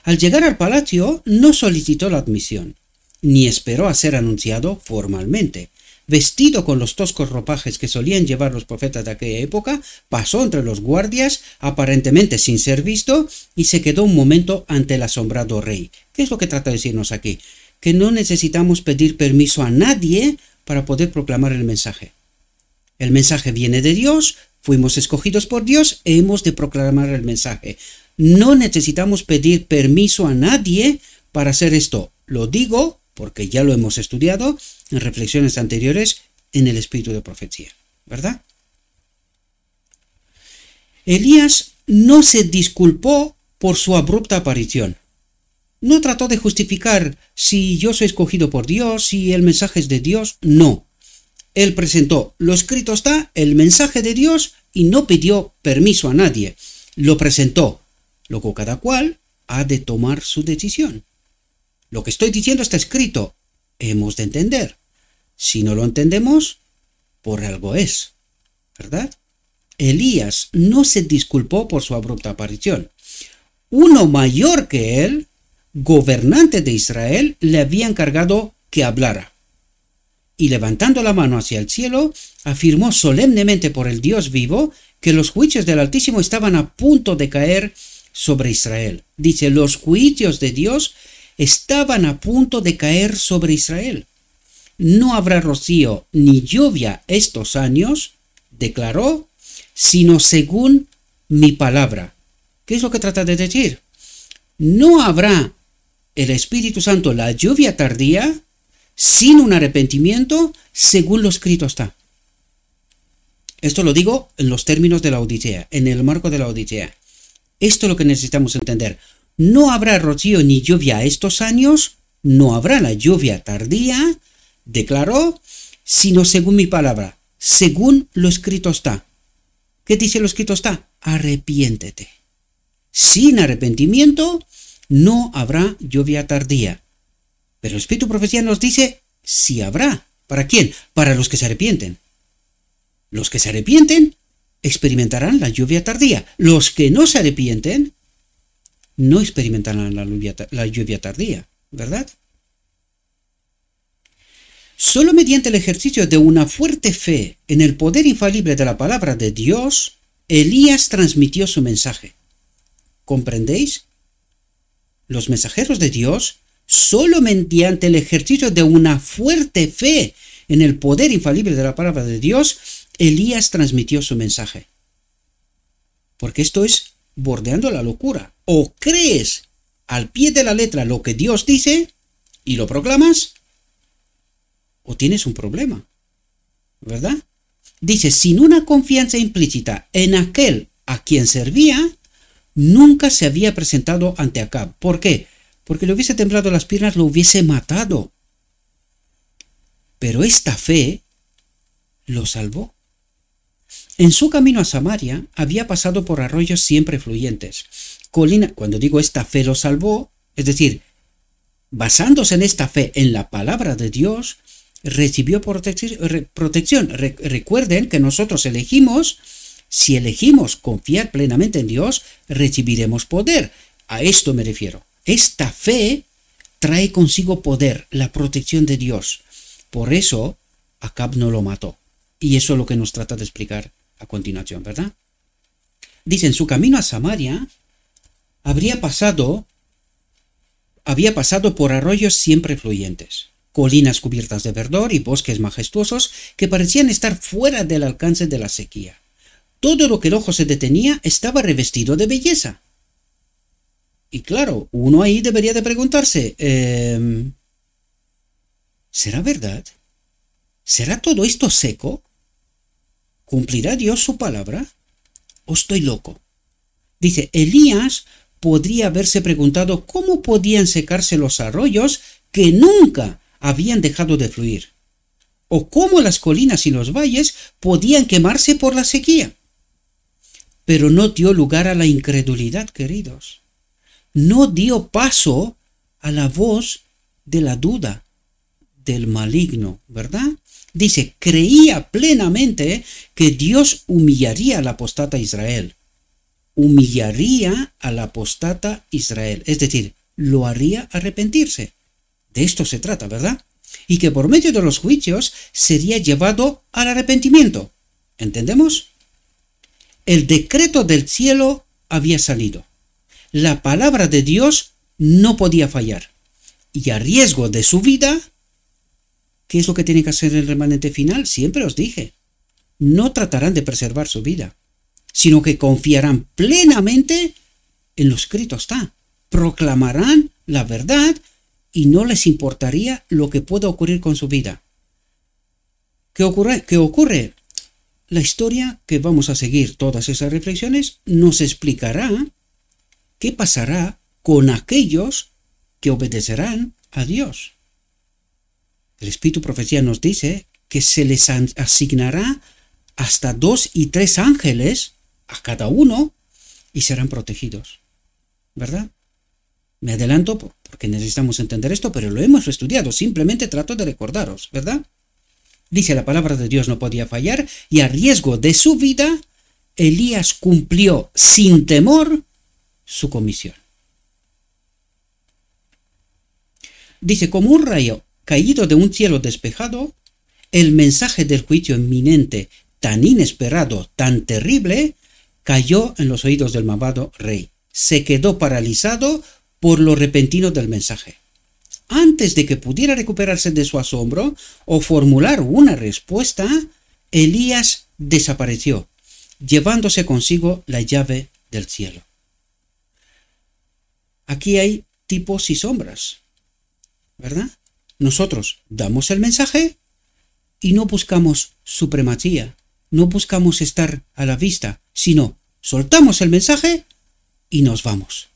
Al llegar al palacio no solicitó la admisión, ni esperó a ser anunciado formalmente. Vestido con los toscos ropajes que solían llevar los profetas de aquella época, pasó entre los guardias, aparentemente sin ser visto, y se quedó un momento ante el asombrado rey. ¿Qué es lo que trata de decirnos aquí? Que no necesitamos pedir permiso a nadie para poder proclamar el mensaje. El mensaje viene de Dios, fuimos escogidos por Dios e hemos de proclamar el mensaje. No necesitamos pedir permiso a nadie para hacer esto. Lo digo porque ya lo hemos estudiado en reflexiones anteriores en el espíritu de profecía, ¿verdad? Elías no se disculpó por su abrupta aparición. No trató de justificar si yo soy escogido por Dios, si el mensaje es de Dios, no. Él presentó, lo escrito está, el mensaje de Dios y no pidió permiso a nadie. Lo presentó. Luego cada cual ha de tomar su decisión. Lo que estoy diciendo está escrito. Hemos de entender. Si no lo entendemos, por algo es, ¿verdad? Elías no se disculpó por su abrupta aparición. Uno mayor que él, gobernante de Israel, le había encargado que hablara. Y levantando la mano hacia el cielo, afirmó solemnemente por el Dios vivo que los juicios del Altísimo estaban a punto de caer sobre Israel. Dice, los juicios de Dios estaban a punto de caer sobre Israel. No habrá rocío ni lluvia estos años, declaró, sino según mi palabra. ¿Qué es lo que trata de decir? No habrá el Espíritu Santo, la lluvia tardía, sin un arrepentimiento, según lo escrito está. Esto lo digo en los términos de la Odisea, en el marco de la Odisea. Esto es lo que necesitamos entender. No habrá rocío ni lluvia estos años, no habrá la lluvia tardía, declaró, sino según mi palabra, según lo escrito está. ¿Qué dice lo escrito está? Arrepiéntete. Sin arrepentimiento no habrá lluvia tardía. Pero el Espíritu de Profecía nos dice, sí habrá. ¿Para quién? Para los que se arrepienten. Los que se arrepienten experimentarán la lluvia tardía. Los que no se arrepienten no experimentarán la lluvia tardía, ¿verdad? Solo mediante el ejercicio de una fuerte fe en el poder infalible de la palabra de Dios, Elías transmitió su mensaje. ¿Comprendéis? Los mensajeros de Dios, solo mediante el ejercicio de una fuerte fe en el poder infalible de la palabra de Dios, Elías transmitió su mensaje. Porque esto es bordeando la locura. O crees al pie de la letra lo que Dios dice y lo proclamas, o tienes un problema, ¿verdad? Dice, sin una confianza implícita en aquel a quien servía, nunca se había presentado ante Acab. ¿Por qué? Porque le hubiese temblado las piernas, lo hubiese matado. Pero esta fe lo salvó. En su camino a Samaria había pasado por arroyos siempre fluyentes. Cuando digo esta fe lo salvó, es decir, basándose en esta fe en la palabra de Dios, recibió protección. Recuerden que nosotros elegimos, si elegimos confiar plenamente en Dios, recibiremos poder. A esto me refiero. Esta fe trae consigo poder, la protección de Dios. Por eso Acab no lo mató. Y eso es lo que nos trata de explicar a continuación, ¿verdad? Dice, en su camino a Samaria había pasado por arroyos siempre fluyentes, colinas cubiertas de verdor y bosques majestuosos que parecían estar fuera del alcance de la sequía. Todo lo que el ojo se detenía estaba revestido de belleza. Y claro, uno ahí debería de preguntarse, ¿será verdad? ¿Será todo esto seco? ¿Cumplirá Dios su palabra? ¿O estoy loco? Dice, Elías podría haberse preguntado cómo podían secarse los arroyos que nunca habían dejado de fluir, o cómo las colinas y los valles podían quemarse por la sequía. Pero no dio lugar a la incredulidad, queridos. No dio paso a la voz de la duda, del maligno, ¿verdad? Dice, creía plenamente que Dios humillaría al apóstata Israel. Humillaría al apóstata Israel, es decir, lo haría arrepentirse. De esto se trata, ¿verdad? Y que por medio de los juicios sería llevado al arrepentimiento. ¿Entendemos? El decreto del cielo había salido. La palabra de Dios no podía fallar. Y a riesgo de su vida, ¿qué es lo que tiene que hacer el remanente final? Siempre os dije, no tratarán de preservar su vida, sino que confiarán plenamente en lo escrito está. Proclamarán la verdad y no les importaría lo que pueda ocurrir con su vida. ¿Qué ocurre? La historia que vamos a seguir, todas esas reflexiones, nos explicará qué pasará con aquellos que obedecerán a Dios. El Espíritu Profecía nos dice que se les asignará hasta 2 y 3 ángeles a cada uno y serán protegidos. ¿Verdad? Me adelanto porque necesitamos entender esto, pero lo hemos estudiado, simplemente trato de recordaros, ¿verdad? Dice, la palabra de Dios no podía fallar y a riesgo de su vida, Elías cumplió sin temor su comisión. Dice, como un rayo caído de un cielo despejado, el mensaje del juicio inminente, tan inesperado, tan terrible, cayó en los oídos del malvado rey. Se quedó paralizado por lo repentino del mensaje. Antes de que pudiera recuperarse de su asombro o formular una respuesta, Elías desapareció, llevándose consigo la llave del cielo. Aquí hay tipos y sombras, ¿verdad? Nosotros damos el mensaje y no buscamos supremacía, no buscamos estar a la vista, sino soltamos el mensaje y nos vamos.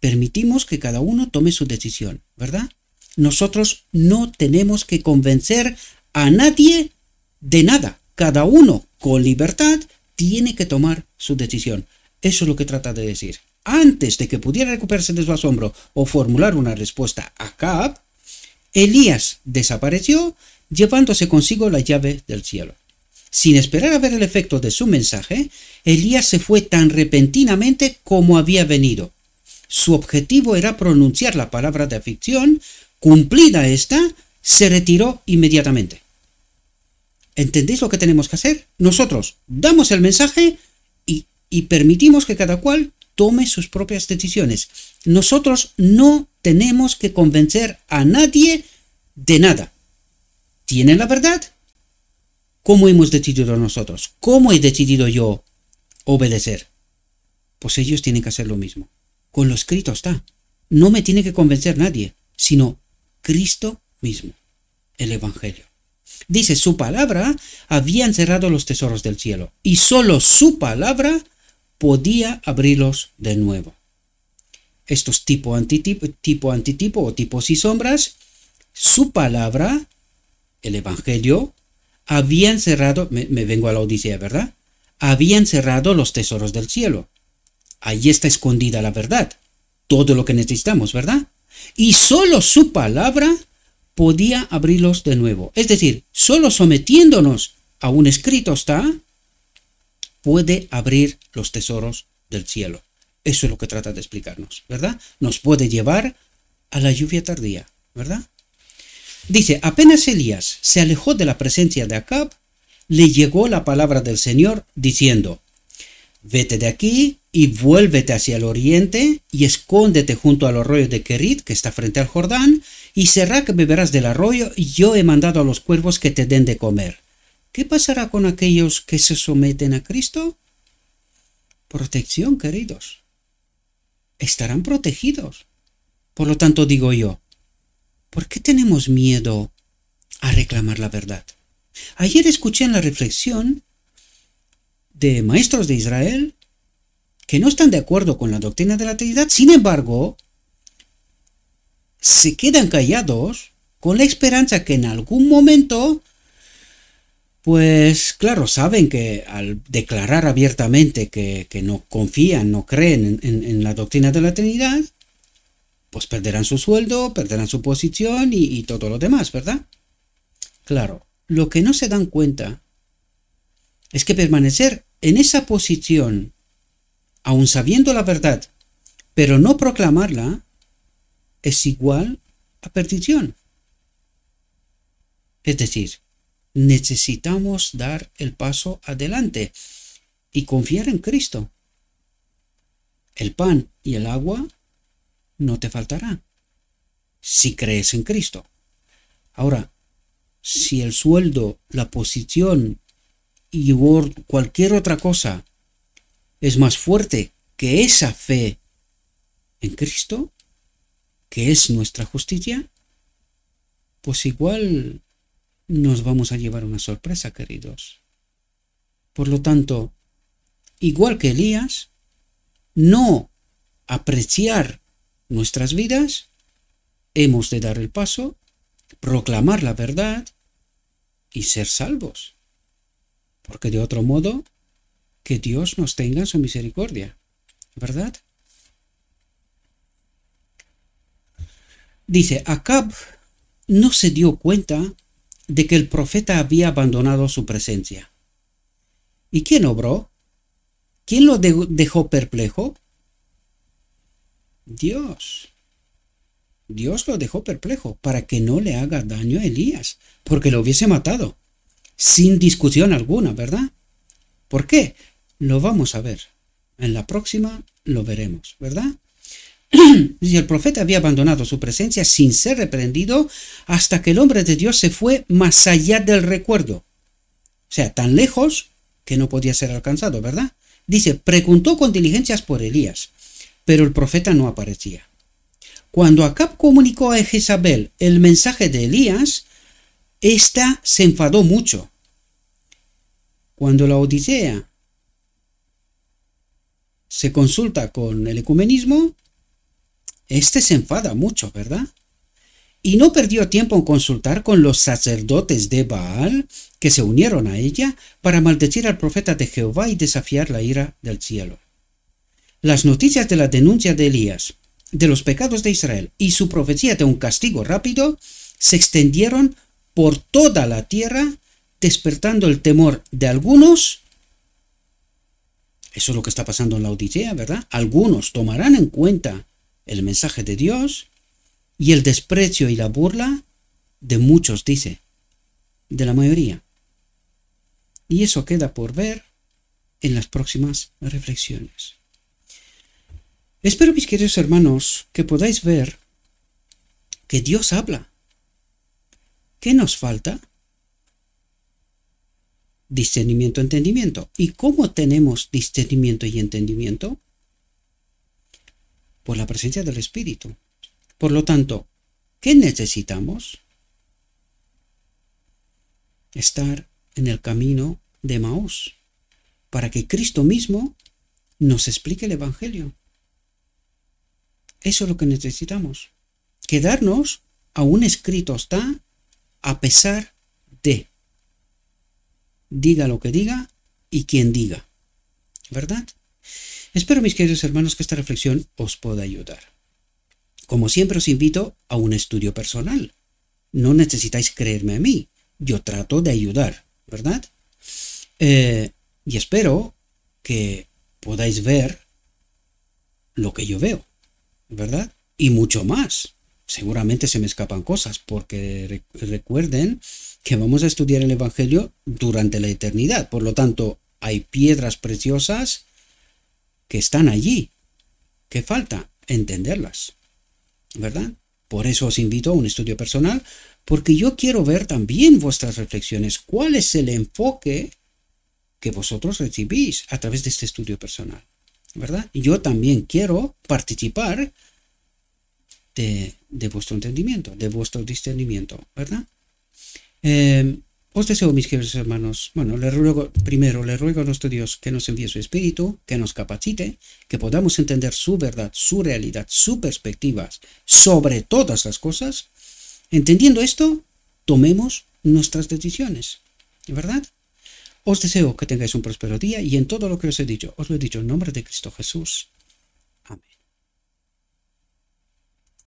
Permitimos que cada uno tome su decisión, ¿verdad? Nosotros no tenemos que convencer a nadie de nada. Cada uno con libertad tiene que tomar su decisión. Eso es lo que trata de decir. Antes de que pudiera recuperarse de su asombro o formular una respuesta a Acab, Elías desapareció llevándose consigo la llave del cielo. Sin esperar a ver el efecto de su mensaje, Elías se fue tan repentinamente como había venido. Su objetivo era pronunciar la palabra de aflicción. Cumplida esta, se retiró inmediatamente. ¿Entendéis lo que tenemos que hacer? Nosotros damos el mensaje y permitimos que cada cual tome sus propias decisiones. Nosotros no tenemos que convencer a nadie de nada. ¿Tienen la verdad? ¿Cómo hemos decidido nosotros? ¿Cómo he decidido yo obedecer? Pues ellos tienen que hacer lo mismo. Con lo escrito está. No me tiene que convencer nadie, sino Cristo mismo, el Evangelio. Dice, su palabra había encerrado los tesoros del cielo y solo su palabra podía abrirlos de nuevo. Estos tipo antitipo o tipos y sombras, su palabra, el Evangelio, había encerrado, me vengo a la Odisea, ¿verdad? Había encerrado los tesoros del cielo. Allí está escondida la verdad, todo lo que necesitamos, ¿verdad? Y solo su palabra podía abrirlos de nuevo. Es decir, solo sometiéndonos a un escrito está, puede abrir los tesoros del cielo. Eso es lo que trata de explicarnos, ¿verdad? Nos puede llevar a la lluvia tardía, ¿verdad? Dice, apenas Elías se alejó de la presencia de Acab, le llegó la palabra del Señor diciendo, Vete de aquí y vuélvete hacia el oriente y escóndete junto al arroyo de Kerit, que está frente al Jordán, y será que beberás del arroyo, y yo he mandado a los cuervos que te den de comer. ¿Qué pasará con aquellos que se someten a Cristo? Protección, queridos. Estarán protegidos. Por lo tanto, digo yo, ¿por qué tenemos miedo a reclamar la verdad? Ayer escuché en la reflexión de maestros de Israel que no están de acuerdo con la doctrina de la Trinidad, sin embargo, se quedan callados con la esperanza que en algún momento, pues claro, saben que al declarar abiertamente que no confían, no creen en la doctrina de la Trinidad, pues perderán su sueldo, perderán su posición y todo lo demás, ¿verdad? Claro, lo que no se dan cuenta es que permanecer en esa posición, aun sabiendo la verdad, pero no proclamarla, es igual a perdición. Es decir, necesitamos dar el paso adelante y confiar en Cristo. El pan y el agua no te faltarán si crees en Cristo. Ahora, si el sueldo, la posición y cualquier otra cosa es más fuerte que esa fe en Cristo, que es nuestra justicia, pues igual nos vamos a llevar una sorpresa, queridos. Por lo tanto, igual que Elías, no apreciar nuestras vidas, hemos de dar el paso, proclamar la verdad y ser salvos. Porque de otro modo, que Dios nos tenga en su misericordia, ¿verdad? Dice, Acab no se dio cuenta de que el profeta había abandonado su presencia. ¿Y quién obró? ¿Quién lo dejó perplejo? Dios. Dios lo dejó perplejo para que no le haga daño a Elías, porque lo hubiese matado, sin discusión alguna, ¿verdad? ¿Por qué? Lo vamos a ver. En la próxima lo veremos, ¿verdad? Y el profeta había abandonado su presencia sin ser reprendido hasta que el hombre de Dios se fue más allá del recuerdo. O sea, tan lejos que no podía ser alcanzado, ¿verdad? Dice, preguntó con diligencias por Elías, pero el profeta no aparecía. Cuando Acab comunicó a Jezabel el mensaje de Elías, ésta se enfadó mucho. Cuando la Odisea se consulta con el ecumenismo, este se enfada mucho, ¿verdad? Y no perdió tiempo en consultar con los sacerdotes de Baal que se unieron a ella para maldecir al profeta de Jehová y desafiar la ira del cielo. Las noticias de la denuncia de Elías, de los pecados de Israel y su profecía de un castigo rápido se extendieron por toda la tierra, despertando el temor de algunos. Eso es lo que está pasando en la Odisea, ¿verdad? Algunos tomarán en cuenta el mensaje de Dios y el desprecio y la burla de muchos, dice, de la mayoría. Y eso queda por ver en las próximas reflexiones. Espero, mis queridos hermanos, que podáis ver que Dios habla. ¿Qué nos falta? Discernimiento, entendimiento. ¿Y cómo tenemos discernimiento y entendimiento? Por la presencia del Espíritu. Por lo tanto, ¿qué necesitamos? Estar en el camino de Emaús, para que Cristo mismo nos explique el Evangelio. Eso es lo que necesitamos. Quedarnos aún escrito está a pesar de. Diga lo que diga y quien diga. ¿Verdad? Espero, mis queridos hermanos, que esta reflexión os pueda ayudar. Como siempre, os invito a un estudio personal. No necesitáis creerme a mí. Yo trato de ayudar, ¿verdad? Y espero que podáis ver lo que yo veo, ¿verdad? Y mucho más. Seguramente se me escapan cosas, porque recuerden que vamos a estudiar el Evangelio durante la eternidad. Por lo tanto, hay piedras preciosas que están allí, que falta entenderlas, ¿verdad? Por eso os invito a un estudio personal, porque yo quiero ver también vuestras reflexiones, cuál es el enfoque que vosotros recibís a través de este estudio personal, ¿verdad? Y yo también quiero participar de vuestro entendimiento, de vuestro discernimiento, ¿verdad? Os deseo, mis queridos hermanos, bueno, le ruego a nuestro Dios que nos envíe su Espíritu, que nos capacite, que podamos entender su verdad, su realidad, sus perspectivas sobre todas las cosas. Entendiendo esto, tomemos nuestras decisiones, ¿verdad? Os deseo que tengáis un próspero día y en todo lo que os he dicho, os lo he dicho en nombre de Cristo Jesús.